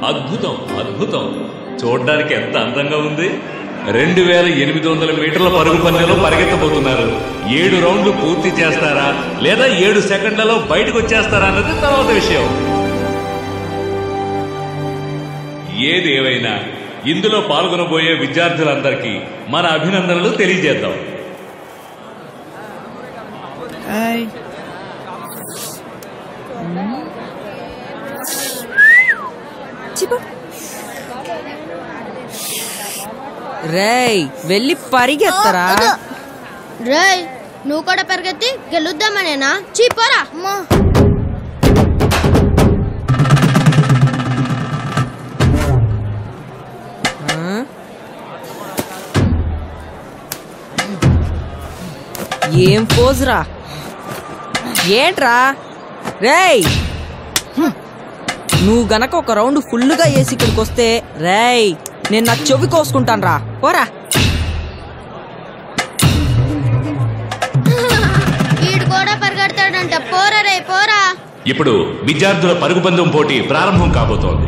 అద్భుతం అద్భుతం. చూడడానికి ఎంత అందంగా ఉంది. 2800 మీటర్ల పరుగు పందెంలో పరిగెత్తబోతున్నారు. 7 రౌండ్లు పూర్తి చేస్తారా లేదా 7 సెకండ్లలో బయటకు వచ్చేస్తారా అన్నది తర్వాత విషయం. ఏది ఏవైనా ఇందులో పాల్గొనబోయే విద్యార్థులందరికీ మన అభినందనలు తెలియజేద్దాం. రేయ్ వెళ్ళి పరిగెత్తరా. రేయ్ నువ్వు కూడా పరిగెత్తి గెలుద్దామనేనా? చీపోరా. ఏం పోజురా ఏంట్రా? రేయ్ నువ్వు గనక ఒక రౌండ్ ఫుల్గా వేసి ఇక్కడికి వస్తే రేయ్ నేను నా చెవి కోసుకుంటాను రా. పోరా. వీడు కూడా పరిగెడతాడంట. పోరా రే పోరా. ఇప్పుడు విద్యార్థుల పరుగు పందెం పోటీ ప్రారంభం కాబోతోంది.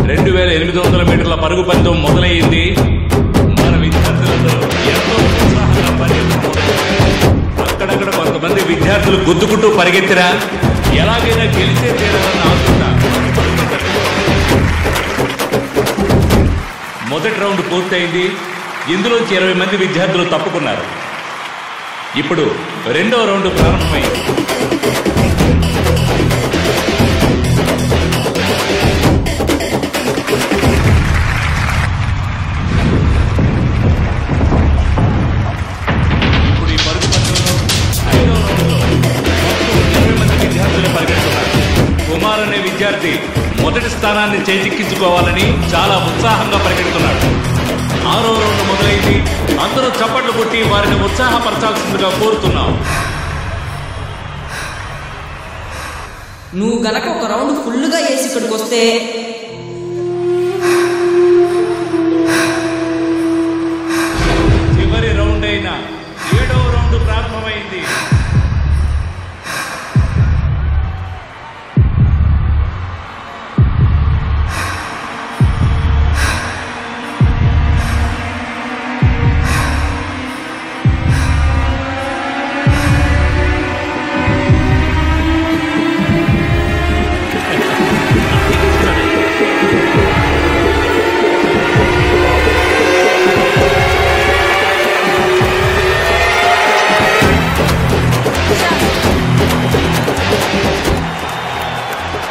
2800 మీటర్ల పరుగు పందెం మొదలయ్యింది. మన విద్యార్థులందరూ ఎంతో ఉత్సాహంగా పరిగెత్తుతున్నారు. అక్కడక్కడ కొంతమంది విద్యార్థులు గుద్దుకుంటూ పరిగెత్తిరా ఎలాగైనా గెలిచే తీరాలని ఆశిస్తున్నారు. మొదటి రౌండ్ పూర్తయింది. ఇందులోంచి 20 మంది విద్యార్థులు తప్పుకున్నారు. ఇప్పుడు రెండవ రౌండ్ ప్రారంభమైంది. ఇప్పుడు ఈ పరుగు పందెంలో 5వ రౌండ్లో మొత్తం 20 మంది విద్యార్థులు పరిగెడుతున్నారు. కుమార్ అనే విద్యార్థి మొదటి స్థానాన్ని చేజిక్కించుకోవాలని చాలా ఉత్సాహంగా పరిగెడుతున్నాడు. 6వ రౌండ్ మొదలైంది. అందరూ చప్పట్లు కొట్టి వారిని ఉత్సాహపరచాల్సిందిగా కోరుతున్నాం. నువ్వు గనక ఒక రౌండ్ ఫుల్గా వేసి ఇక్కడికి వస్తే చివరి రౌండ్ అయిన 7వ రౌండ్ ప్రారంభమైంది.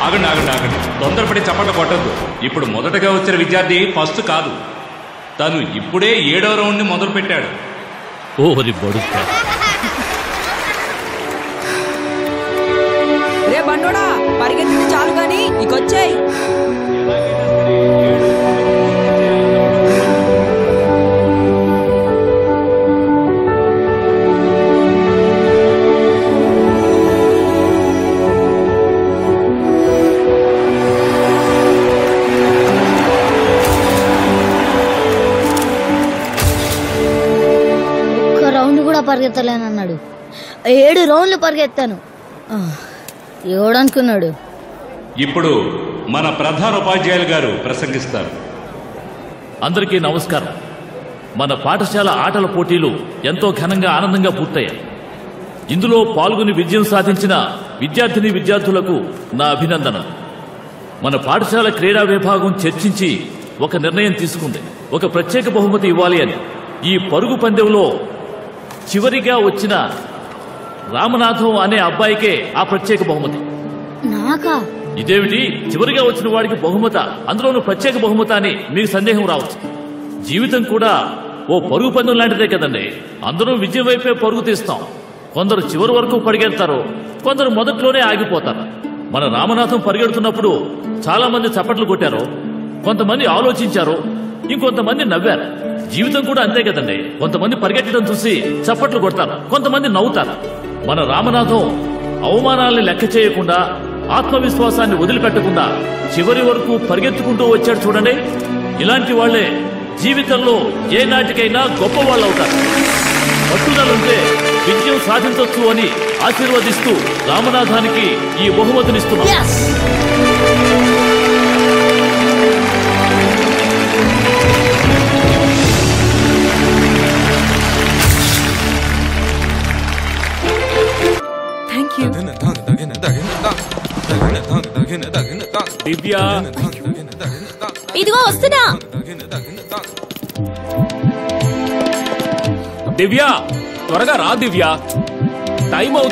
ఆగండి ఆగండి ఆగండి, తొందరపడి చప్పట్లు కొట్టద్దు. ఇప్పుడు మొదటగా వచ్చిన విద్యార్థి ఫస్ట్ కాదు. తను ఇప్పుడే 7వ రౌండ్ ని మొదలు పెట్టాడు. రే బండోడా పరిగెత్తింది చాలు గాని ఇకొచ్చాయి. పరిగెత్తలేనన్నాడు. 7 రౌండ్లు పరిగెత్తాను. ఎవడనుకున్నాడు? ఇప్పుడు మన ప్రధాన ఉపాధ్యాయులు గారు ప్రసంగిస్తారు. అందరికీ నమస్కారం. మన పాఠశాల ఆటల పోటీలు ఎంతో ఘనంగా ఆనందంగా పూర్తయ్యాయి. ఇందులో పాల్గొని విజయం సాధించిన విద్యార్థిని విద్యార్థులకు నా అభినందనలు. మన పాఠశాల క్రీడా విభాగం చర్చించి ఒక నిర్ణయం తీసుకుంది. ఒక ప్రత్యేక బహుమతి ఇవ్వాలి అని. ఈ పరుగు పందెంలో చివరిగా వచ్చిన రామనాథం అనే అబ్బాయికే ఆ ప్రత్యేక బహుమతి. నాకా? ఇదేమిటి చివరిగా వచ్చిన వాడికి బహుమత, అందులోనూ ప్రత్యేక బహుమత అని మీకు సందేహం రావచ్చు. జీవితం కూడా ఓ పరుగు పందెం లాంటిదే కదండి. అందరూ విజయం వైపే పరుగు తీస్తాం. కొందరు చివరి వరకు పరిగెడతారు, కొందరు మొదట్లోనే ఆగిపోతారు. మన రామనాథం పరిగెడుతున్నప్పుడు చాలా మంది చప్పట్లు కొట్టారు, కొంతమంది ఆలోచించారు, ఇంకొంతమంది నవ్వారు. జీవితం కూడా అంతే కదండి. కొంతమంది పరిగెట్టడం చూసి చప్పట్లు కొడతారు, కొంతమంది నవ్వుతారు. మన రామనాథం అవమానాల్ని లెక్క చేయకుండా, ఆత్మవిశ్వాసాన్ని వదిలిపెట్టకుండా చివరి వరకు పరిగెత్తుకుంటూ వచ్చాడు చూడండి. ఇలాంటి వాళ్లే జీవితంలో ఏ నాటికైనా గొప్ప వాళ్ళు అవుతారు. పట్టుదలుంటే విజయం సాధించొచ్చు అని ఆశీర్వదిస్తూ రామనాథానికి ఈ బహుమతినిస్తున్నాం. దివ్య, ఇదిగో వస్తున్నా. దివ్య త్వరగా రా దివ్య, టైం అవుతుంది.